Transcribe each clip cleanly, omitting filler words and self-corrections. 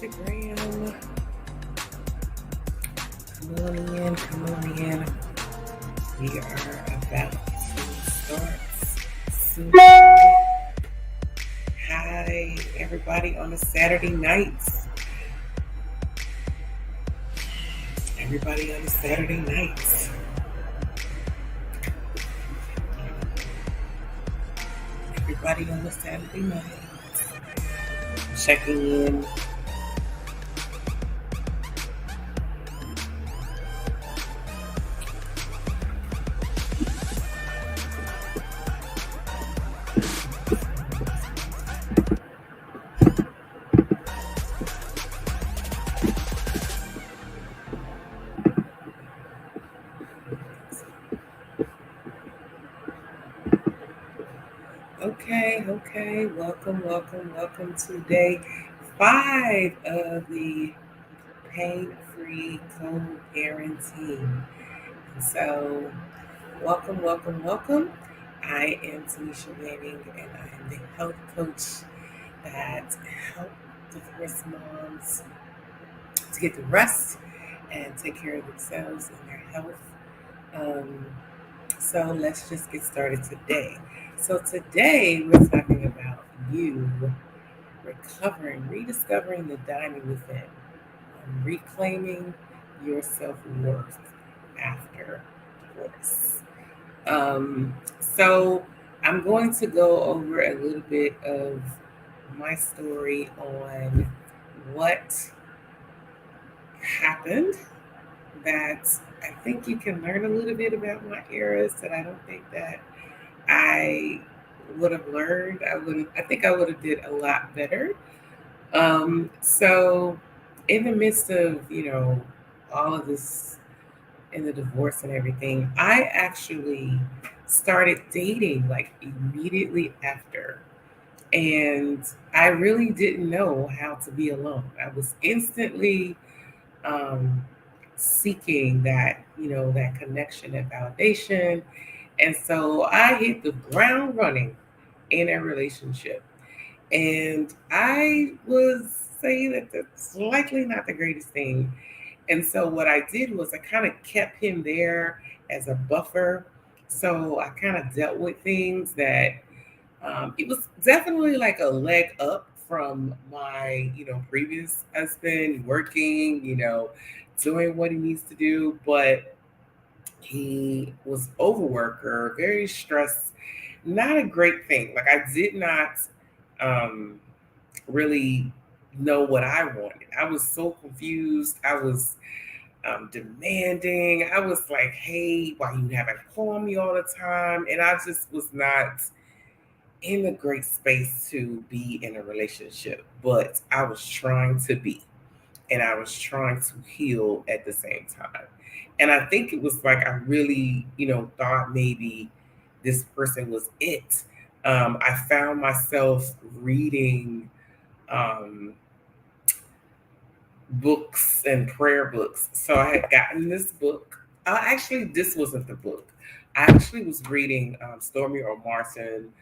Instagram. Come on in. We are about to start soon. Hi, everybody on a Saturday night. Everybody on a Saturday night. Everybody on a Saturday night. Checking in. Okay. Welcome to day 5 of the pain-free co-parenting. So, welcome. I am Tanisha Manning, and I am the health coach that help divorced moms to get the rest and take care of themselves and their health. Um, so let's just get started today. So today we're talking about you rediscovering the diamond within, reclaiming your self-worth after divorce. So I'm going to go over a little bit of my story on what happened that I think you can learn a little bit about my eras that I don't think that I would have learned. I think I would have did a lot better. So in the midst of, all of this in the divorce and everything, I actually started dating like immediately after. And I really didn't know how to be alone. I was instantly um, seeking that connection and validation. And so I hit the ground running in a relationship. And I was saying that that's likely not the greatest thing. And so what I did was I kind of kept him there as a buffer. So I kind of dealt with things that it was definitely like a leg up from my, previous husband working, doing what he needs to do. But he was overworker, very stressed, not a great thing. Like I did not um, really know what I wanted. I was so confused. I was demanding. I was like, hey, why you haven't called me all the time? And I just was not in a great space to be in a relationship, but I was trying to be, and I was trying to heal at the same time. And I think it was like I really, thought maybe this person was it. I found myself reading um, books and prayer books. So I had gotten this book. Actually, this wasn't the book. I actually was reading Stormy or Martin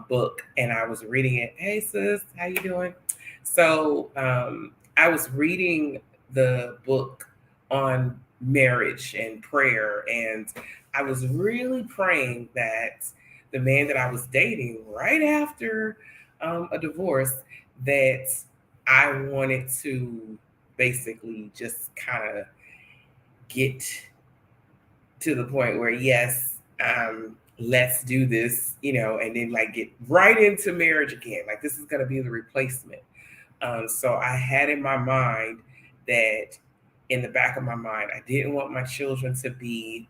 book, and I was reading it. Hey, sis, how you doing? So I was reading the book on marriage and prayer, and I was really praying that the man that I was dating right after a divorce, that I wanted to basically just kind of get to the point where, yes, let's do this, and then like get right into marriage again. Like this is going to be the replacement. So I had in my mind that in the back of my mind, I didn't want my children to be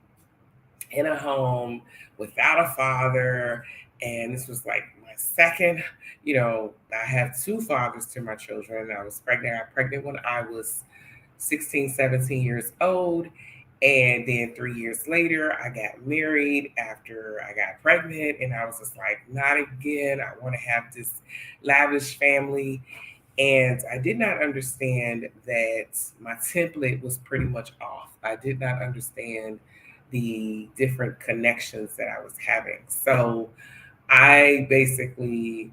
in a home without a father. And this was like my second, I have two fathers to my children. I was pregnant. I got pregnant when I was 16, 17 years old. And then 3 years later, I got married after I got pregnant. And I was just like, not again. I want to have this lavish family. And I did not understand that my template was pretty much off. I did not understand the different connections that I was having. So I basically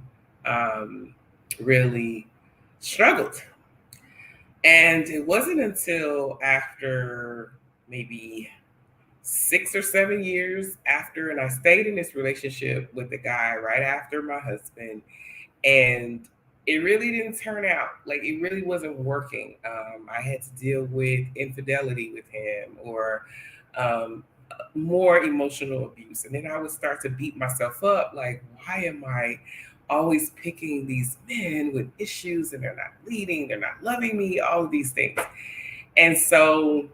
really struggled. And it wasn't until after maybe 6 or 7 years after, and I stayed in this relationship with the guy right after my husband, and it really didn't turn out like it really wasn't working. I had to deal with infidelity with him, or um, more emotional abuse, and then I would start to beat myself up, like, why am I always picking these men with issues, and they're not leading, they're not loving me, all of these things. And so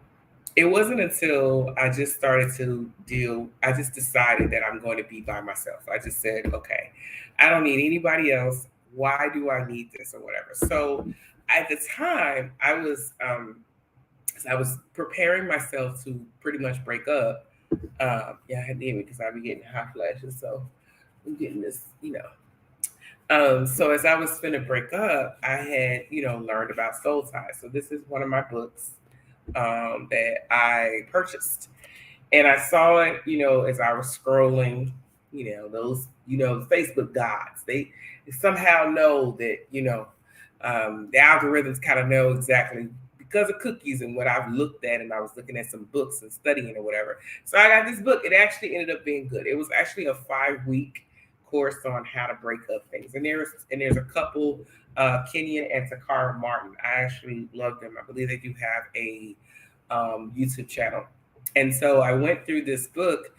it wasn't until I just started to deal, I just decided that I'm going to be by myself. I just said, okay, I don't need anybody else. Why do I need this or whatever? So at the time, I was preparing myself to pretty much break up. Yeah, I had to because I'd be getting hot flashes. So I'm getting this, you know. So as I was finna break up, I had, learned about soul ties. So this is one of my books that I purchased. And I saw it, as I was scrolling, those, Facebook gods, they somehow know that, the algorithms kind of know exactly because of cookies and what I've looked at. And I was looking at some books and studying or whatever. So I got this book. It actually ended up being good. It was actually a 5-week course on how to break up things. And there's a couple, Kenyon and Takara Martin. I actually love them. I believe they do have a YouTube channel. And so I went through this book,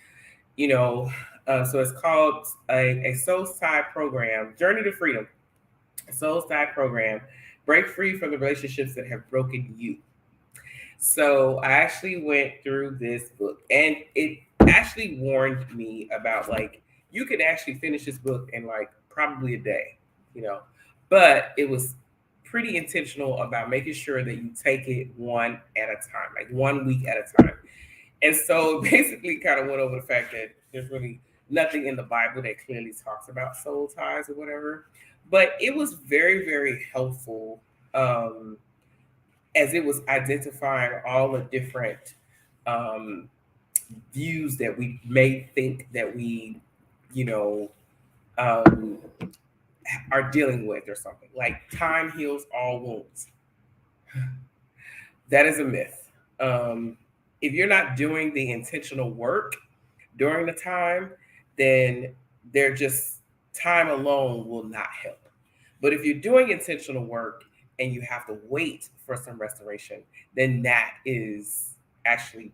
so it's called a Soul Side Program, Journey to Freedom, a Soul Side Program, Break Free from the Relationships That Have Broken You. So I actually went through this book, and it actually warned me about, like, you could actually finish this book in like probably a day, you know, but it was pretty intentional about making sure that you take it one at a time, like 1 week at a time. And so basically kind of went over the fact that there's really nothing in the Bible that clearly talks about soul ties or whatever. But it was very, very helpful, as it was identifying all the different um, views that we may think that we, you know, um, are dealing with or something. Like time heals all wounds. That is a myth. If you're not doing the intentional work during the time, then they're just time alone will not help. But if you're doing intentional work and you have to wait for some restoration, then that is actually,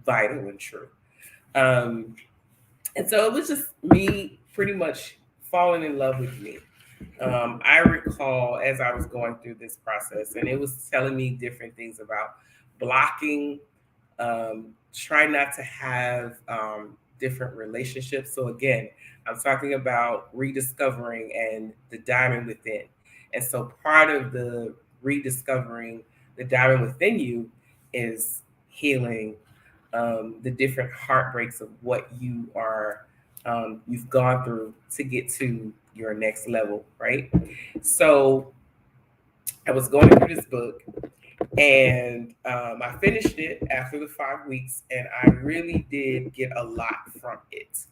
vital and true. Um, and so it was just me pretty much falling in love with me. I recall as I was going through this process, and it was telling me different things about blocking, try not to have different relationships. So again, I'm talking about rediscovering and the diamond within. And so part of the rediscovering the diamond within you is healing the different heartbreaks of what you've gone through to get to your next level, right? So I was going through this book, and I finished it after the 5 weeks, and I really did get a lot from it.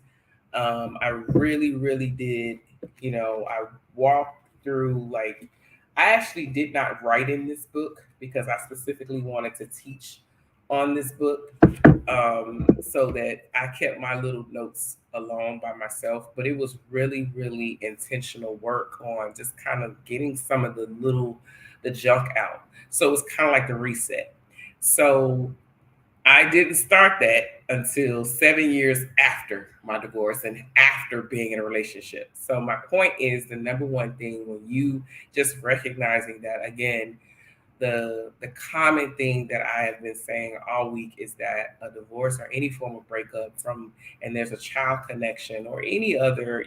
I really, really did. I walked through, like, I actually did not write in this book because I specifically wanted to teach on this book, so that I kept my little notes alone by myself. But it was really, really intentional work on just kind of getting some of the junk out. So it was kind of like the reset. So I didn't start that until 7 years after my divorce and after being in a relationship. So my point is, the number one thing, when you just recognizing that, again, the common thing that I have been saying all week is that a divorce or any form of breakup from, and there's a child connection or any other,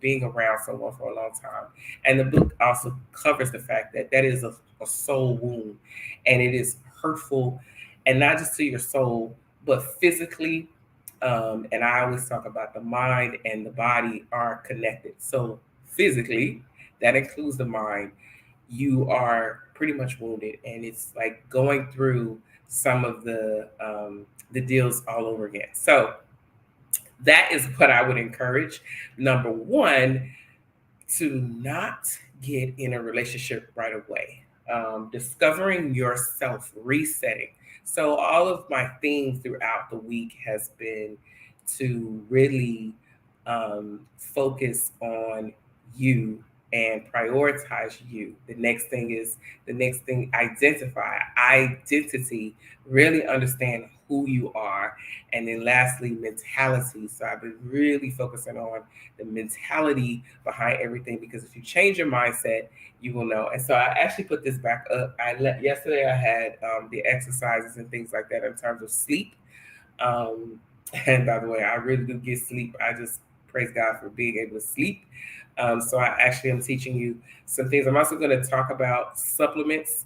being around someone for a long time. And the book also covers the fact that that is a soul wound, and it is hurtful, and not just to your soul, but physically. And I always talk about the mind and the body are connected. So physically, that includes the mind, you are pretty much wounded, and it's like going through some of the deals all over again. So that is what I would encourage. Number one, to not get in a relationship right away. discovering yourself, resetting. So all of my themes throughout the week has been to really focus on you and prioritize you. The next thing, identify, identity, really understand who you are. And then lastly, mentality. So I've been really focusing on the mentality behind everything, because if you change your mindset, you will know. And so I actually put this back up. Yesterday I had the exercises and things like that in terms of sleep. Um, and by the way, I really do get sleep. I just praise God for being able to sleep. So I actually am teaching you some things. I'm also going to talk about supplements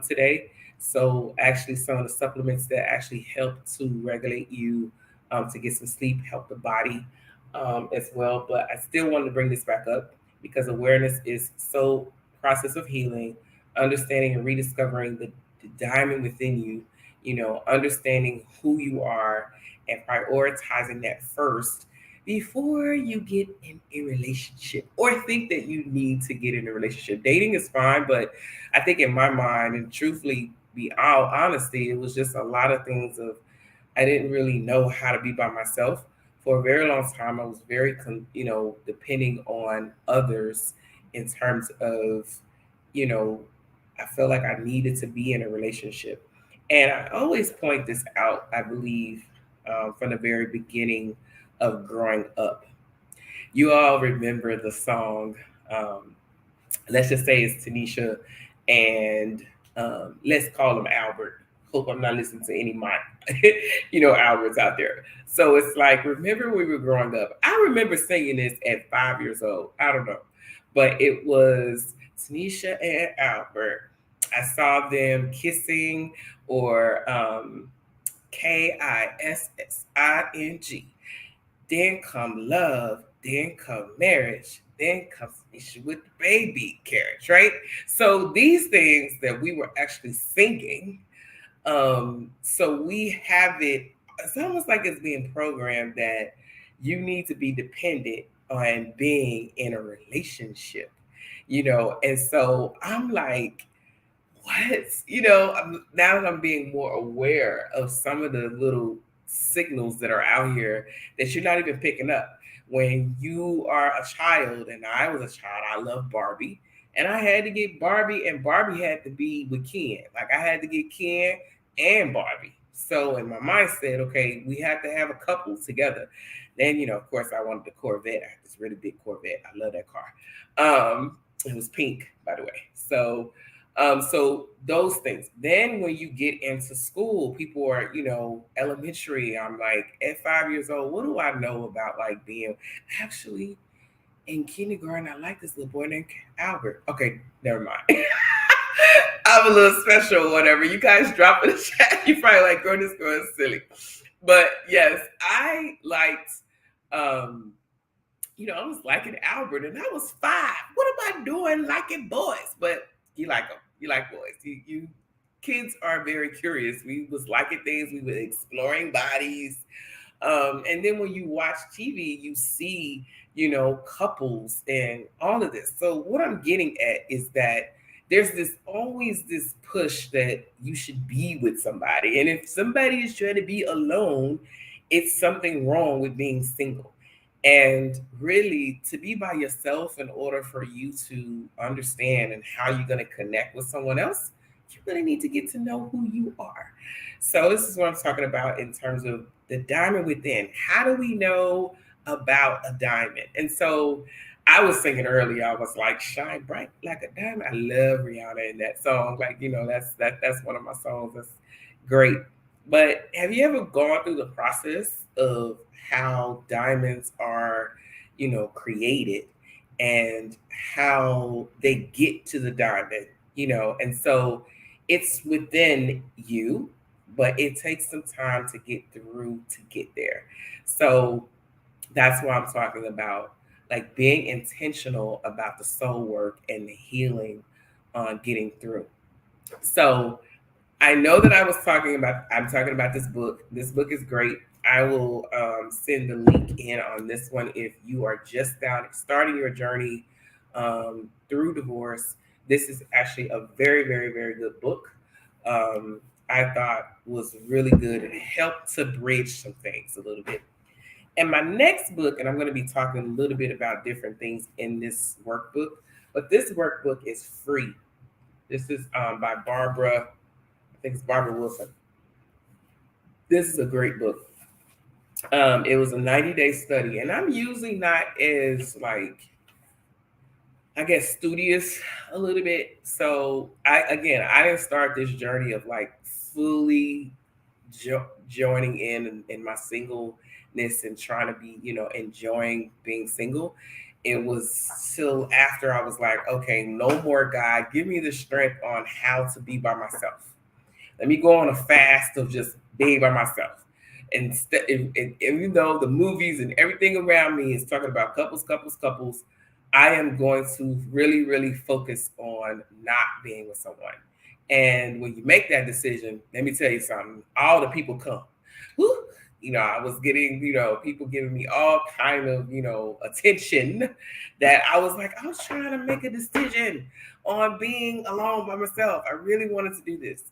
today. So actually, some of the supplements that actually help to regulate you to get some sleep, help the body as well. But I still wanted to bring this back up because awareness is so process of healing, understanding and rediscovering the diamond within you, understanding who you are and prioritizing that first before you get in a relationship or think that you need to get in a relationship. Dating is fine, but I think in my mind, and truthfully, be all honesty, it was just a lot of things of I didn't really know how to be by myself. For a very long time, I was very, depending on others in terms of, you know, I felt like I needed to be in a relationship. And I always point this out, I believe, from the very beginning of growing up. You all remember the song, um, let's just say it's Tanisha and let's call him Albert. Hope I'm not listening to any of my, Alberts out there. So it's like, remember when we were growing up? I remember singing this at 5 years old. I don't know. But it was Tanisha and Albert. I saw them kissing or Kissing. Then come love, then come marriage, then comes issue with the baby carriage, right? So these things that we were actually singing, so we have it, it's almost like it's being programmed that you need to be dependent on being in a relationship, and so I'm like, what? Now that I'm being more aware of some of the little signals that are out here that you're not even picking up. When you are a child, and I was a child, I loved Barbie, and I had to get Barbie, and Barbie had to be with Ken. Like I had to get Ken and Barbie. So in my mind said, okay, we have to have a couple together. Then, of course, I wanted the Corvette. I had this really big Corvette. I love that car. It was pink, by the way. So those things. Then when you get into school, people are, elementary. I'm like at 5 years old. What do I know about like being actually in kindergarten? I like this little boy named Albert. Okay, never mind. I'm a little special, whatever. You guys drop in the chat. You probably like, girl, this girl is silly. But yes, I liked I was liking Albert, and I was 5. What am I doing liking boys? But you like them. You like boys. You kids are very curious. We was liking things. We were exploring bodies. And then when you watch TV, you see, couples and all of this. So what I'm getting at is that there's always this push that you should be with somebody. And if somebody is trying to be alone, it's something wrong with being single. And really, to be by yourself in order for you to understand and how you're going to connect with someone else, you really need to get to know who you are. So, this is what I'm talking about in terms of the diamond within. How do we know about a diamond? And so, I was singing earlier, I was like, shine bright like a diamond. I love Rihanna in that song. Like, that's one of my songs that's great. But have you ever gone through the process of how diamonds are, created and how they get to the diamond, And so it's within you, but it takes some time to get through to get there. So that's why I'm talking about like being intentional about the soul work and the healing on getting through. So I know that I'm talking about this book. This book is great. I will send the link in on this one if you are just starting your journey through divorce, This is actually a very, very, very good book. I thought was really good. It helped to bridge some things a little bit. And my next book, and I'm going to be talking a little bit about different things in this workbook, but this workbook is free. This is by Barbara, I think it's Barbara Wilson. This is a great book. It was a 90-day study, and I'm usually not as like, I guess, studious a little bit. So I didn't start this journey of like fully joining in my singleness and trying to be, enjoying being single. It was till after I was like, okay, no more, God, give me the strength on how to be by myself. Let me go on a fast of just being by myself. And even though the movies and everything around me is talking about couples, couples, couples, I am going to really, really focus on not being with someone. And when you make that decision, let me tell you something, all the people come. Whew, I was getting, people giving me all kind of, attention that I was like, I was trying to make a decision on being alone by myself. I really wanted to do this.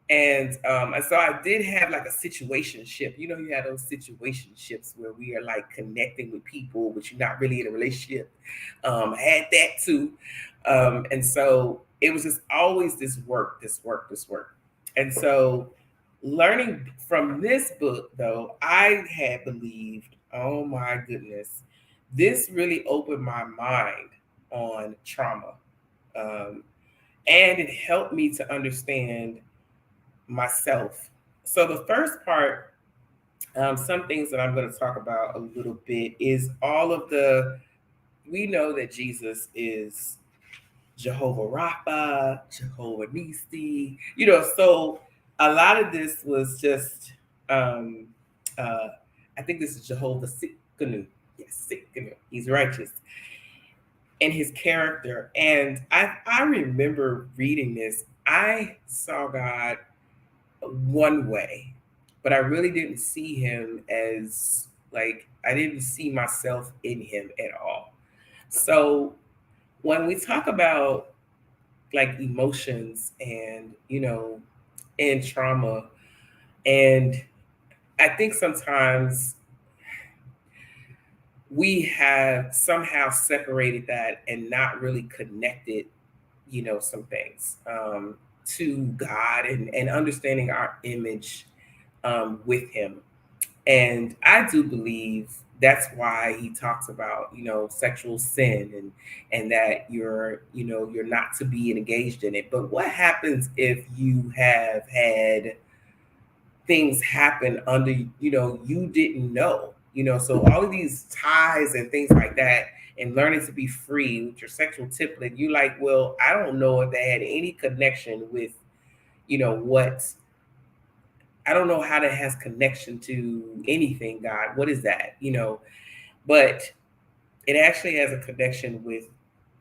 And so I did have like a situationship. You have those situationships where we are like connecting with people, but you're not really in a relationship. I had that too. And so it was just always this work, this work, this work. And so learning from this book, though, I had believed, oh my goodness, this really opened my mind on trauma. Um, and it helped me to understand myself. So the first part, some things that I'm going to talk about a little bit is all of we know that Jesus is Jehovah Rapha, Jehovah Nisi, so a lot of this was just, um, uh, I think this is Jehovah Sikkenu. Yes, Sikkenu. He's righteous in his character. And I remember reading this. I saw God one way, but I really didn't see him as like, I didn't see myself in him at all. So when we talk about like emotions and trauma, and I think sometimes we have somehow separated that and not really connected, some things to God and understanding our image with Him. And I do believe that's why He talks about, sexual sin and that you're not to be engaged in it. But what happens if you have had things happen under, you didn't know, so all of these ties and things like that, and learning to be free with your sexual template, you like, well, I don't know if they had any connection with, what, I don't know how that has connection to anything, God. What is that? But it actually has a connection with,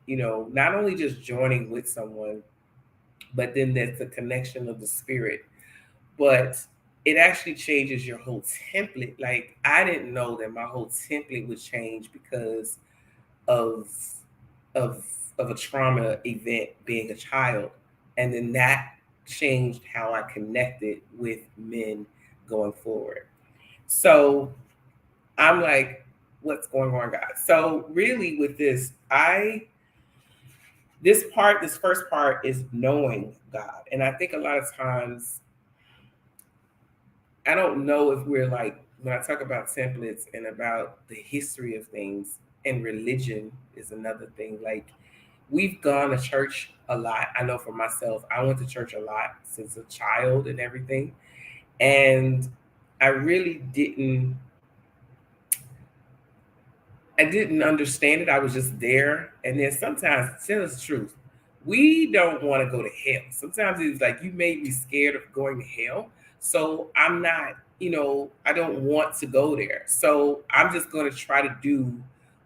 not only just joining with someone, but then there's the connection of the spirit. But it actually changes your whole template. Like, I didn't know that my whole template would change because of of of a trauma event being a child. And then that changed how I connected with men going forward. So I'm like, what's going on, God? So really with this first part is knowing God. And I think a lot of times, I don't know if we're like, when I talk about templates and about the history of things, and religion is another thing. Like, we've gone to church a lot. I know for myself, I went to church a lot since a child and everything. And I really didn't understand it. I was just there. And then sometimes, tell us the truth, we don't want to go to hell. Sometimes it's like, you made me scared of going to hell. So I'm not, I don't want to go there. So I'm just going to try to do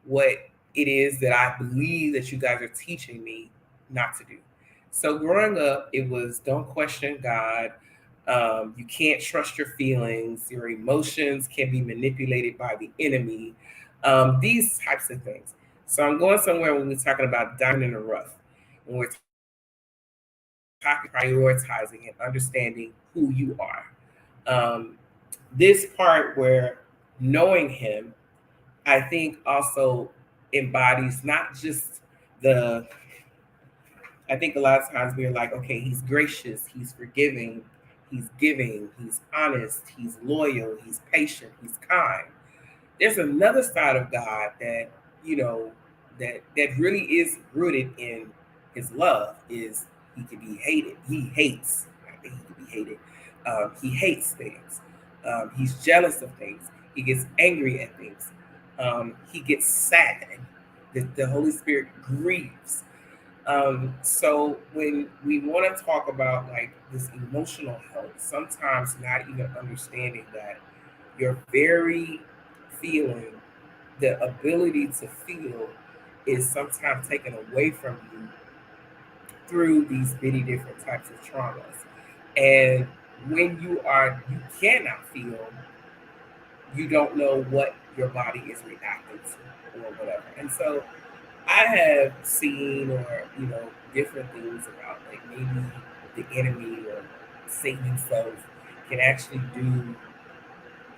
what it is that I believe that you guys are teaching me not to do. So growing up, it was, don't question God. You can't trust your feelings. Your emotions can be manipulated by the enemy. These types of things. So I'm going somewhere when we're talking about diamond in the rough. When we're prioritizing and understanding who you are. Um, this part where knowing him, I think also embodies not just the, I think a lot of times we're like, okay, he's gracious, he's forgiving, he's giving, he's honest, he's loyal, he's patient, he's kind. There's another side of God that, you know, that really is rooted in his love. Is he can be hated. He hates. I think he can be hated. He hates things. He's jealous of things. He gets angry at things. He gets sad. The Holy Spirit grieves. So when we want to talk about like this emotional health, sometimes not even understanding that your very feeling, the ability to feel, is sometimes taken away from you through these many different types of traumas. And when you cannot feel, you don't know what your body is reacting to or whatever. And so I have seen, or different things about like maybe the enemy or Satan himself can actually do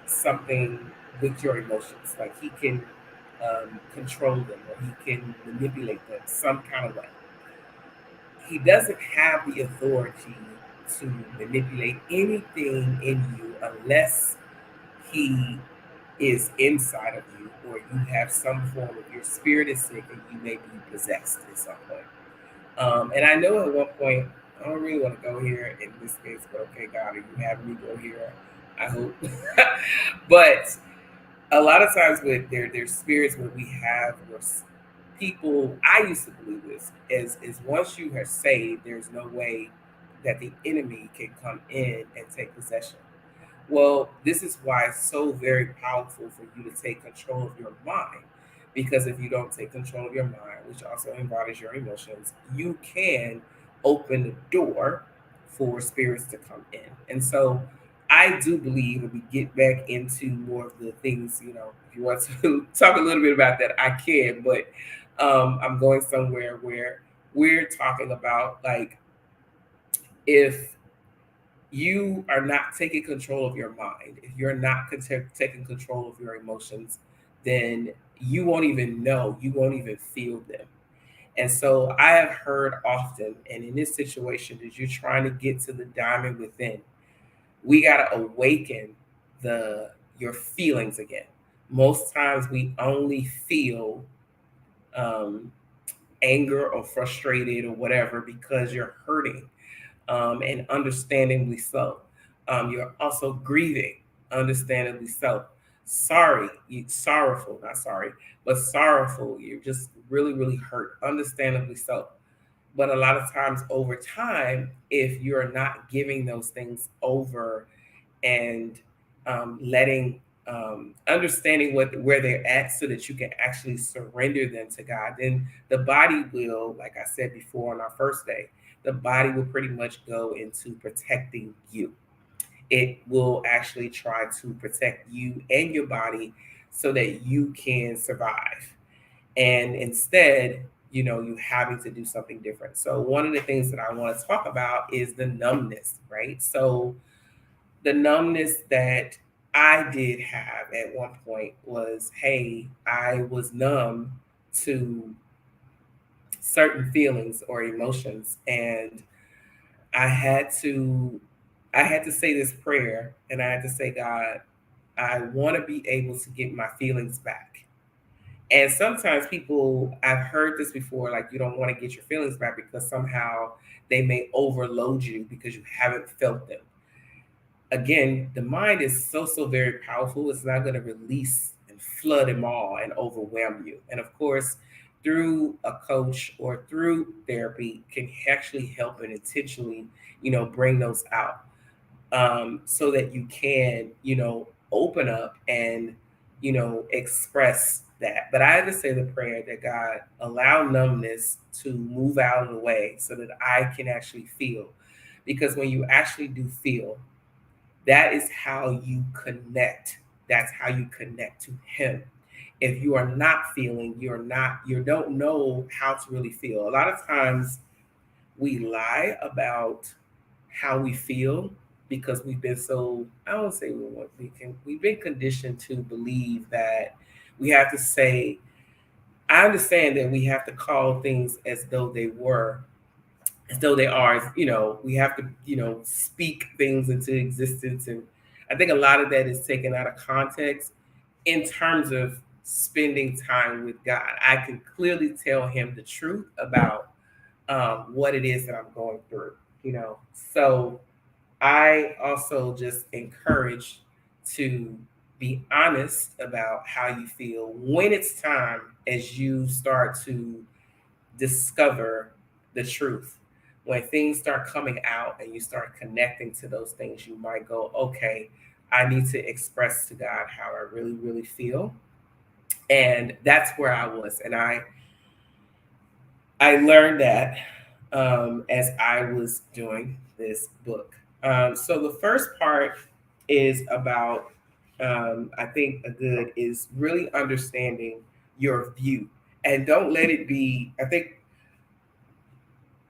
something with your emotions. Like he can control them, or he can manipulate them some kind of way. He doesn't have the authority to manipulate anything in you unless he is inside of you, or you have some form of your spirit is sick and you may be possessed at some point. And I know at one point, I don't really want to go here in this case, but okay, God, are you having me go here? I hope. But a lot of times with their spirits, what we have was people. I used to believe this is once you are saved, there's no way that the enemy can come in and take possession. Well, this is why it's so very powerful for you to take control of your mind. Because if you don't take control of your mind, which also embodies your emotions, you can open the door for spirits to come in. And so I do believe if we get back into more of the things, if you want to talk a little bit about that, I can. But I'm going somewhere where we're talking about like if you are not taking control of your mind, if you're not taking control of your emotions, then you won't even know, you won't even feel them. And so I have heard often, and in this situation, as you're trying to get to the diamond within, we got to awaken your feelings again. Most times we only feel um, anger or frustrated or whatever because you're hurting, and understandably so. You're also grieving, understandably so. Sorrowful, not sorry, but sorrowful. You're just really, really hurt, understandably so. But a lot of times over time, if you're not giving those things over and letting understanding where they're at so that you can actually surrender them to God, then the body will, like I said before on our first day, the body will pretty much go into protecting you. It will actually try to protect you and your body so that you can survive. And instead, you having to do something different. So one of the things that I want to talk about is the numbness, right? So the numbness that I did have at one point was, hey, I was numb to certain feelings or emotions, and I had to I had to say this prayer, and I had to say, God, I want to be able to get my feelings back. And sometimes people, I've heard this before, like you don't want to get your feelings back because somehow they may overload you because you haven't felt them. Again, the mind is so very powerful. It's not going to release and flood them all and overwhelm you. And of course, through a coach or through therapy can actually help and intentionally, bring those out, so that you can, open up and, express that. But I had to say the prayer that God allow numbness to move out of the way so that I can actually feel. Because when you actually do feel, that is how you connect. That's how you connect to him. If you are not feeling, you don't know how to really feel. A lot of times we lie about how we feel because we've been so, I don't say we've been conditioned to believe that we have to say, I understand that we have to call things as though they were, as though they are, we have to, speak things into existence. And I think a lot of that is taken out of context in terms of spending time with God. I can clearly tell him the truth about what it is that I'm going through. So I also just encourage to be honest about how you feel when it's time as you start to discover the truth. When things start coming out and you start connecting to those things, you might go, okay, I need to express to God how I really, really feel. And that's where I was. And I learned that as I was doing this book. So the first part is about, I think, a good is really understanding your view. And don't let it be, I think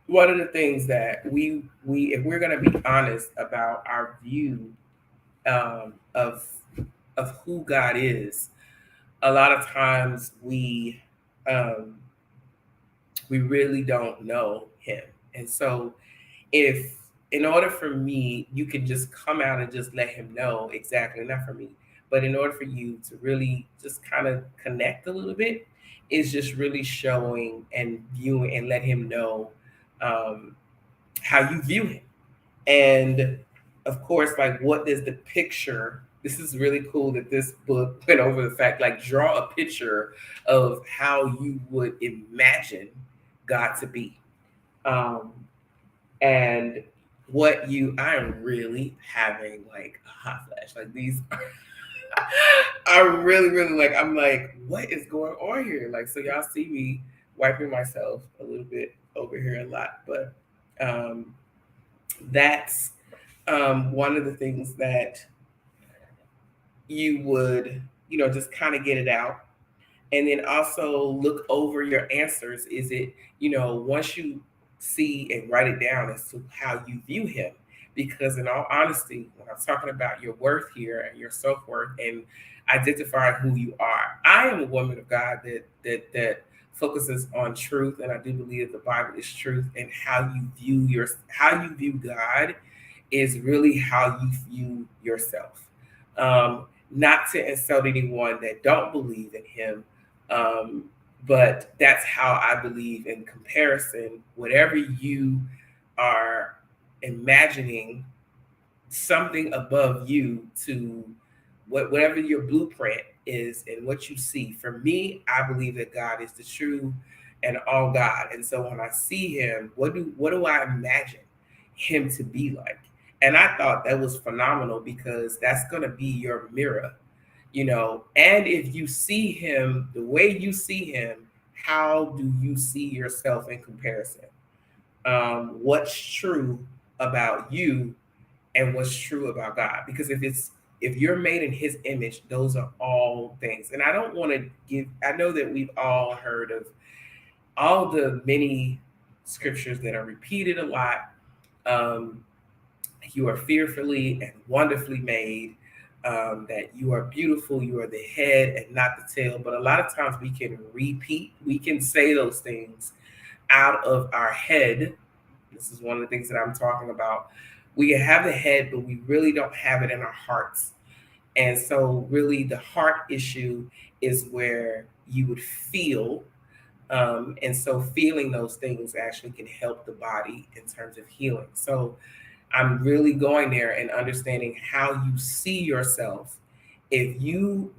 one of the things that we if we're going to be honest about our view of who God is, a lot of times um, we really don't know Him, and so if in order for me, you can just come out and just let Him know exactly, not for me, but in order for you to really just kind of connect a little bit, is just really showing and viewing and let Him know um, how you view him. And of course, like, what does the picture? This is really cool that this book went over the fact, like, draw a picture of how you would imagine God to be. Um, and I am really having like a hot flash. Like, these are really, really, like, I'm like, what is going on here? Like, so y'all see me wiping myself a little bit over here a lot, but um, that's one of the things that you would, just kind of get it out. And then also look over your answers. Is it, once you see and write it down as to how you view him? Because in all honesty, when I'm talking about your worth here and your self-worth and identifying who you are, I am a woman of God that focuses on truth, and I do believe that the Bible is truth, and how you view God is really how you view yourself. Not to insult anyone that don't believe in him, um, but that's how I believe in comparison. Whatever you are imagining something above you to whatever your blueprint is and what you see. For me, I believe that God is the true and all God. And so when I see him, what do I imagine him to be like? And I thought that was phenomenal because that's going to be your mirror. And if you see him the way you see him, how do you see yourself in comparison? What's true about you and what's true about God? Because if you're made in his image, those are all things. And I don't want to I know that we've all heard of all the many scriptures that are repeated a lot. um, you are fearfully and wonderfully made, that you are beautiful, you are the head and not the tail. But a lot of times we can say those things out of our head. This is one of the things that I'm talking about. We have the head, but we really don't have it in our hearts. And so, really, the heart issue is where you would feel. And so, feeling those things actually can help the body in terms of healing. So, I'm really going there and understanding how you see yourself.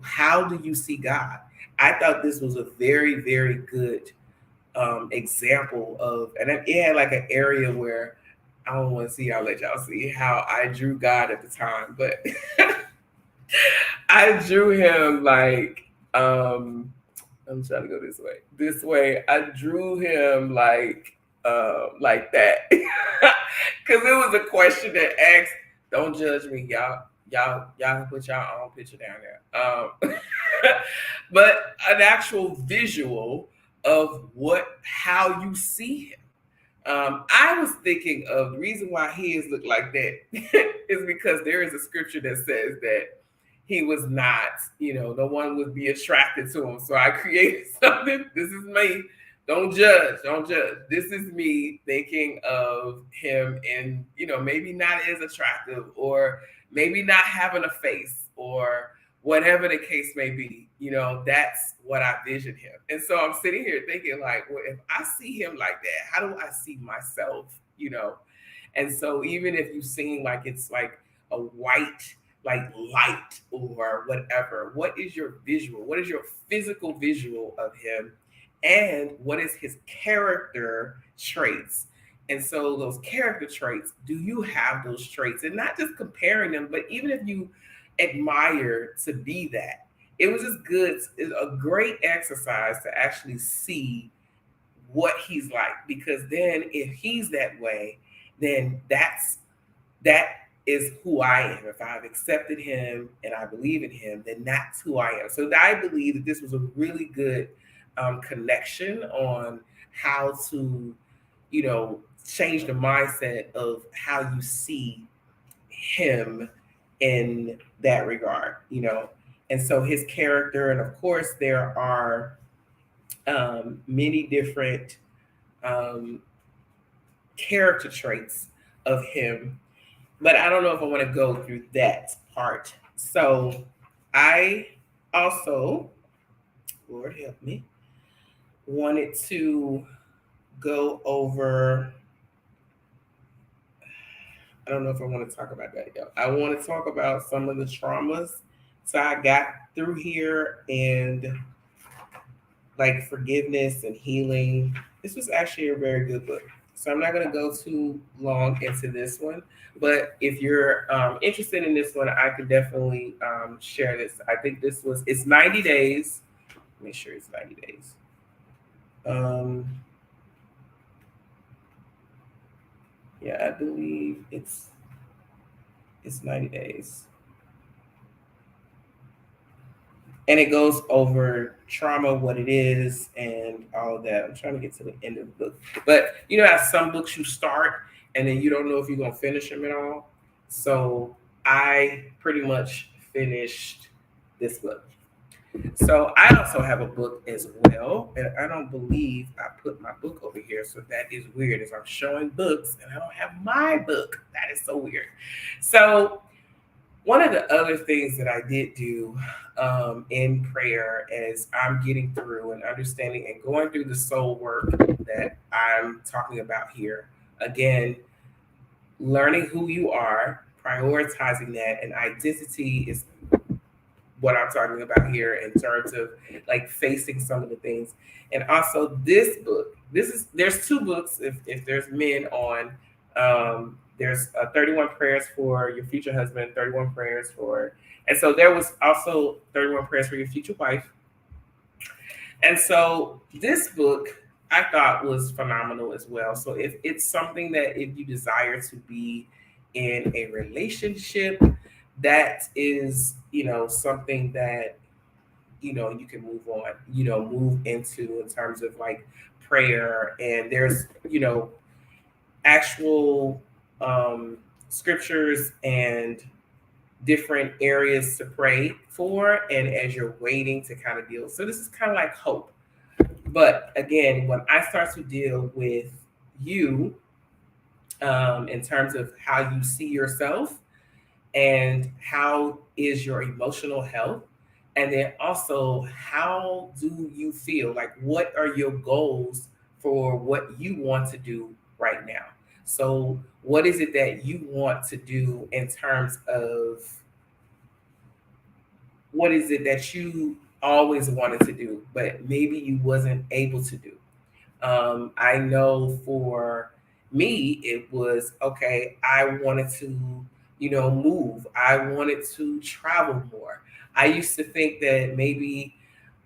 How do you see God? I thought this was a very, very good example of, and it had like an area where I don't want to see, I'll let y'all see how I drew God at the time, but I drew him I'm trying to go this way. This way, I drew him like that. Cause it was a question that asked, don't judge me, y'all. Y'all can put y'all own picture down there. But an actual visual of how you see him. I was thinking of the reason why his look like that is because there is a scripture that says that he was not, no one would be attracted to him. So I created something. This is me. Don't judge. Don't judge. This is me thinking of him in, maybe not as attractive or maybe not having a face or whatever the case may be. That's what I vision him. And so I'm sitting here thinking, like, well, if I see him like that, how do I see myself? And so even if you seem like it's like a white, like light or whatever, what is your visual? What is your physical visual of him? And what is his character traits? And so those character traits, do you have those traits? And not just comparing them, but even if you admire to be that, it was just good. It's a great exercise to actually see what he's like, because then if he's that way, then that is who I am. If I've accepted him and I believe in him, then that's who I am. So I believe that this was a really good connection on how to, change the mindset of how you see him in that regard. And so his character, and of course, there are many different um, character traits of him, but I don't know if I want to go through that part. So I also, Lord help me, wanted to go over, I don't know if I want to talk about that yet. I want to talk about some of the traumas. So I got through here, and like forgiveness and healing. This was actually a very good book. So I'm not going to go too long into this one, but if you're interested in this one, I could definitely share this. I think it's 90 days. Make sure it's 90 days. Yeah, I believe it's 90 days. And it goes over trauma, what it is, and all of that. I'm trying to get to the end of the book. But how some books you start and then you don't know if you're going to finish them at all. So I pretty much finished this book. So I also have a book as well. And I don't believe I put my book over here. So that is weird, as I'm showing books and I don't have my book. That is so weird. So one of the other things that I did do in prayer as I'm getting through and understanding and going through the soul work that I'm talking about here, again, learning who you are, prioritizing that, and identity is what I'm talking about here in terms of like facing some of the things. And also this book, there's two books if there's men on. There's 31 prayers for your future husband, 31 prayers for, and so there was also 31 prayers for your future wife. And so this book I thought was phenomenal as well. So if it's something that if you desire to be in a relationship, that is, something that, you can move on, move into in terms of like prayer. And there's, actual scriptures and different areas to pray for, and as you're waiting to kind of deal. So this is kind of like hope. But again, when I start to deal with you in terms of how you see yourself and how is your emotional health, and then also how do you feel, like what are your goals for what you want to do right now. So what is it that you want to do in terms of what is it that you always wanted to do, but maybe you wasn't able to do? I know for me, it was okay. I wanted to, move. I wanted to travel more. I used to think that maybe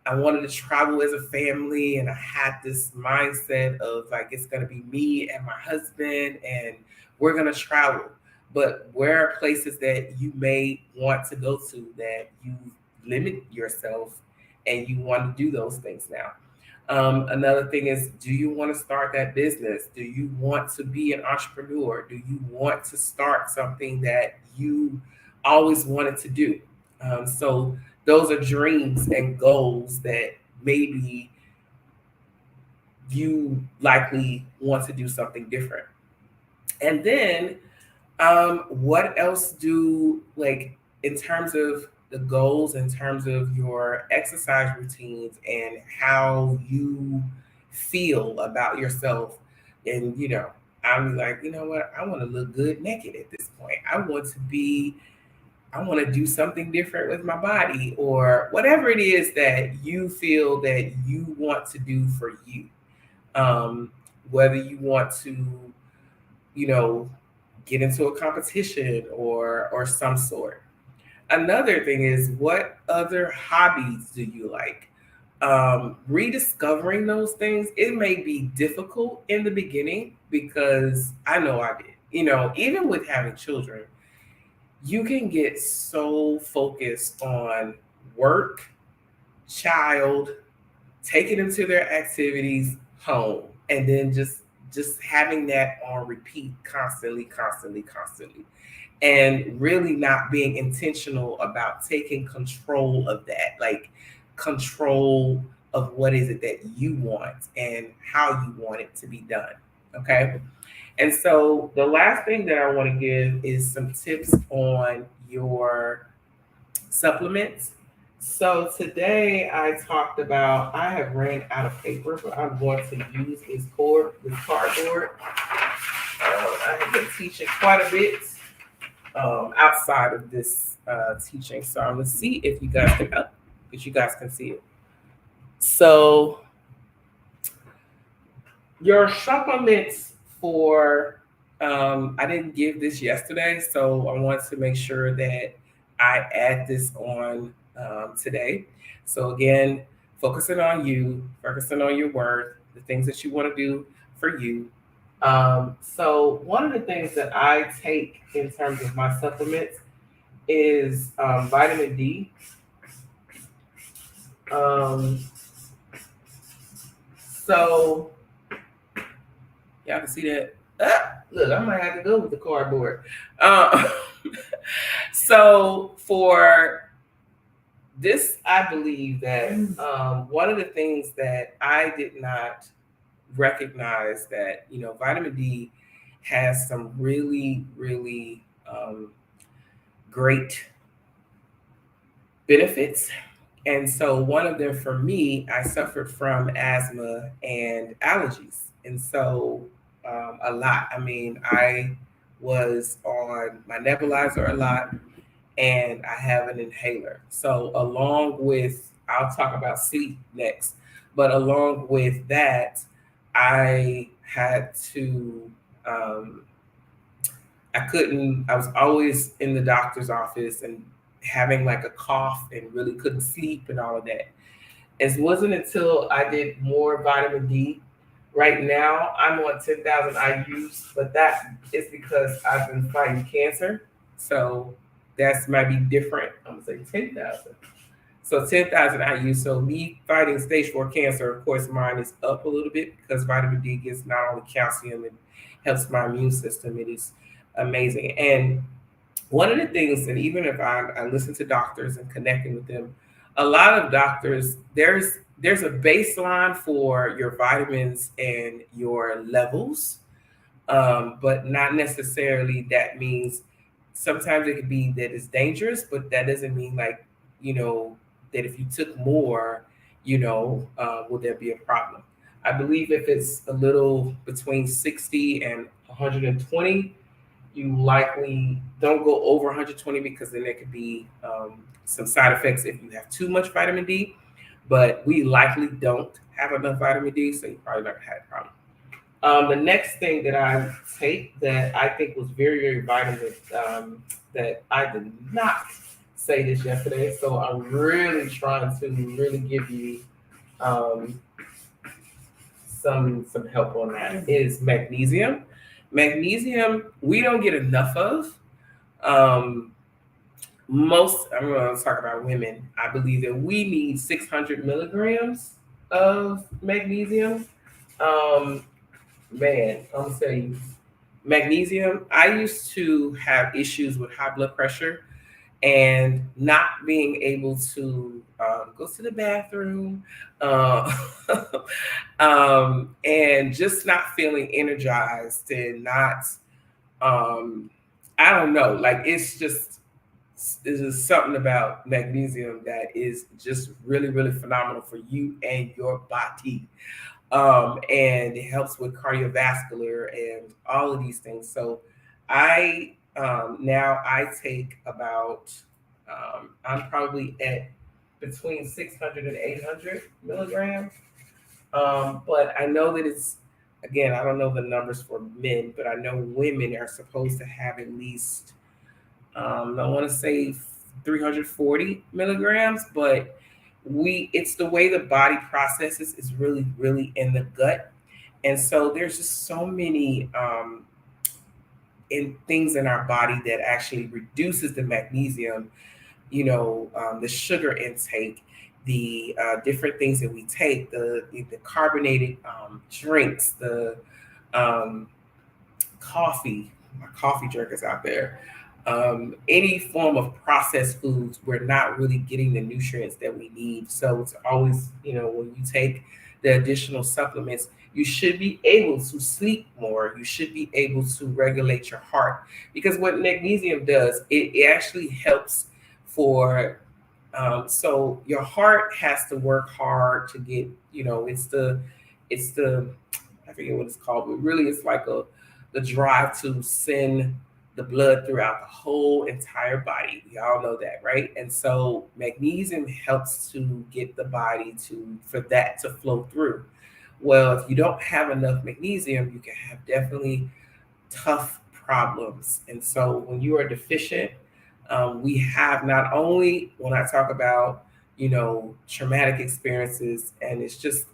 I wanted to travel as a family, and I had this mindset of like it's going to be me and my husband, and we're going to travel. But where are places that you may want to go to that you limit yourself and you want to do those things now? Another thing is, do you want to start that business? Do you want to be an entrepreneur? Do you want to start something that you always wanted to do? So those are dreams and goals that maybe you likely want to do something different. And then what else do, like, in terms of the goals, in terms of your exercise routines and how you feel about yourself? And, I'm like, you know what? I want to look good naked at this point. I want to do something different with my body, or whatever it is that you feel that you want to do for you. Whether you want to, you know, get into a competition or some sort. Another thing is, what other hobbies do you like? Rediscovering those things, it may be difficult in the beginning, because I know I did. Even with having children, you can get so focused on work, child, taking them to their activities, home, and then just having that on repeat constantly, constantly, constantly, and really not being intentional about taking control of that, like control of what is it that you want and how you want it to be done. Okay. And so the last thing that I want to give is some tips on your supplements. So today I talked about, I have ran out of paper, but I'm going to use this cardboard. I have been teaching quite a bit outside of this teaching. So I'm going to see if you guys can see it. So your supplements for, I didn't give this yesterday, so I want to make sure that I add this on today. So again, focusing on you, focusing on your worth, the things that you want to do for you. So one of the things that I take in terms of my supplements is vitamin D. Um, so y'all can see that. Look, I might have to go with the cardboard. Uh, so for this, I believe that one of the things that I did not recognize, that vitamin D has some really, really great benefits. And so one of them for me, I suffered from asthma and allergies. And so a lot. I mean, I was on my nebulizer a lot, and I have an inhaler. So along with, I'll talk about sleep next, but along with that, I had to, I was always in the doctor's office and having like a cough and really couldn't sleep and all of that. It wasn't until I did more vitamin D. Right now, I'm on 10,000 IUs, but that is because I've been fighting cancer. So that's might be different. I'm gonna say 10,000. So 10,000 IUs. So me fighting stage 4 cancer, of course, mine is up a little bit because vitamin D gives not only calcium, it helps my immune system. It is amazing. And one of the things, and even if I listen to doctors and connecting with them, a lot of doctors, there's a baseline for your vitamins and your levels, but not necessarily that means, sometimes it could be that it's dangerous, but that doesn't mean, like, that if you took more, would there be a problem? I believe if it's a little between 60 and 120, you likely don't go over 120, because then there could be some side effects if you have too much vitamin D. But we likely don't have enough vitamin D, so you probably never had a problem. The next thing that I take that I think was very, very vital, that I did not say this yesterday, so I'm really trying to really give you some help on that, is magnesium. Magnesium, we don't get enough of. I'm going to talk about women. I believe that we need 600 milligrams of magnesium. Um, Man, I'm gonna tell you, magnesium. I used to have issues with high blood pressure and not being able to go to the bathroom, uh, and just not feeling energized and not. Um, I don't know. Like it's just something about magnesium that is just really, really phenomenal for you and your body. And it helps with cardiovascular and all of these things. So I now I take about I'm probably at between 600 and 800 milligrams. But I know that it's again I don't know the numbers for men, but I know women are supposed to have at least I want to say 340 milligrams, but we it's the way the body processes is really really in the gut, and so there's just so many in things in our body that actually reduces the magnesium. The sugar intake, the different things that we take, the carbonated drinks, the um, coffee, my coffee drinkers out there, any form of processed foods, we're not really getting the nutrients that we need. So it's always, when you take the additional supplements, you should be able to sleep more. You should be able to regulate your heart because what magnesium does, it actually helps for so your heart has to work hard to get, it's the I forget what it's called, but really it's like the drive to send the blood throughout the whole entire body. We all know that, right? And so magnesium helps to get the body to for that to flow through. Well, if you don't have enough magnesium, you can have definitely tough problems. And so when you are deficient, we have not only when I talk about, traumatic experiences, and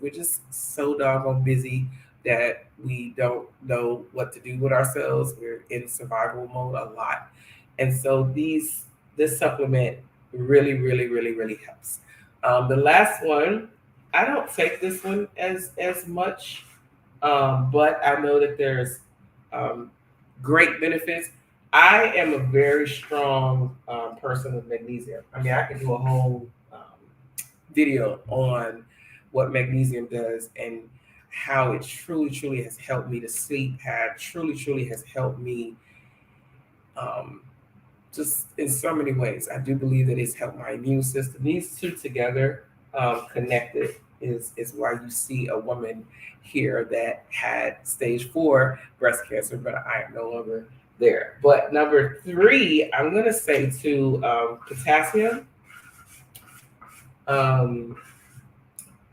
we're just so doggone busy that we don't know what to do with ourselves. We're in survival mode a lot. And so this supplement really, really, really, really helps. The last one, I don't take this one as much, but I know that there's um, great benefits. I am a very strong person with magnesium. I mean, I can do a whole video on what magnesium does and how it truly, truly has helped me to sleep, how it truly, truly has helped me um, just in so many ways. I do believe that it's helped my immune system. These two together, connected, is why you see a woman here that had stage 4 breast cancer, but I am no longer there. But number 3, I'm going to say to potassium. Um,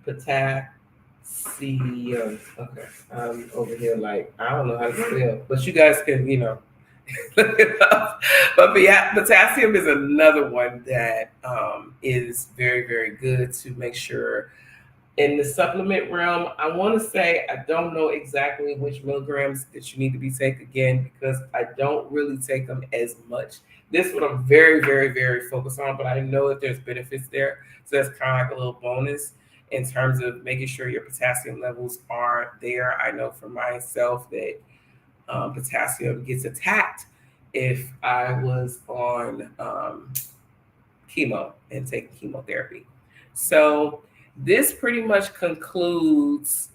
Potassium. Okay, I'm over here like I don't know how to spell, but you guys can look it up. But yeah, potassium is another one that is very very good to make sure in the supplement realm. I want to say I don't know exactly which milligrams that you need to be taking again because I don't really take them as much. This one I'm very, very, very focused on, but I know that there's benefits there. So that's kind of like a little bonus in terms of making sure your potassium levels are there. I know for myself that potassium gets attacked if I was on chemo and taking chemotherapy. So this pretty much concludes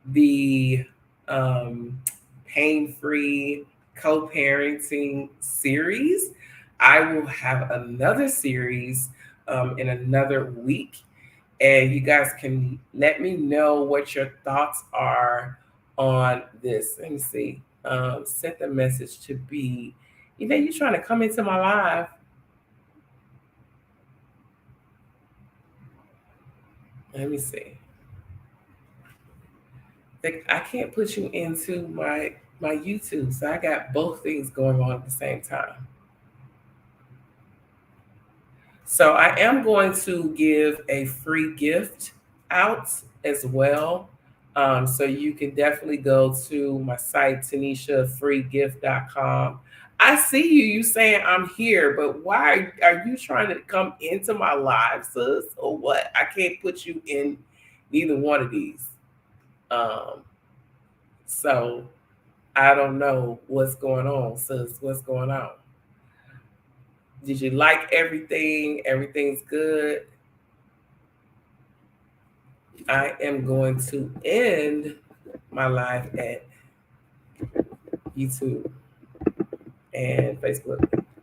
the pain free co parenting series. I will have another series in another week, and you guys can let me know what your thoughts are on this. Let me see. Sent the message to be, you trying to come into my live. Let me see. Like, I can't put you into my YouTube, so I got both things going on at the same time. So I am going to give a free gift out as well. So you can definitely go to my site, TanishaFreeGift.com. I see you saying I'm here, but why are you trying to come into my live, sis, or what? I can't put you in Neither one of these. Um, so I don't know what's going on, sis. What's going on? Did you like everything? Everything's good. I am going to end my live at YouTube and Facebook.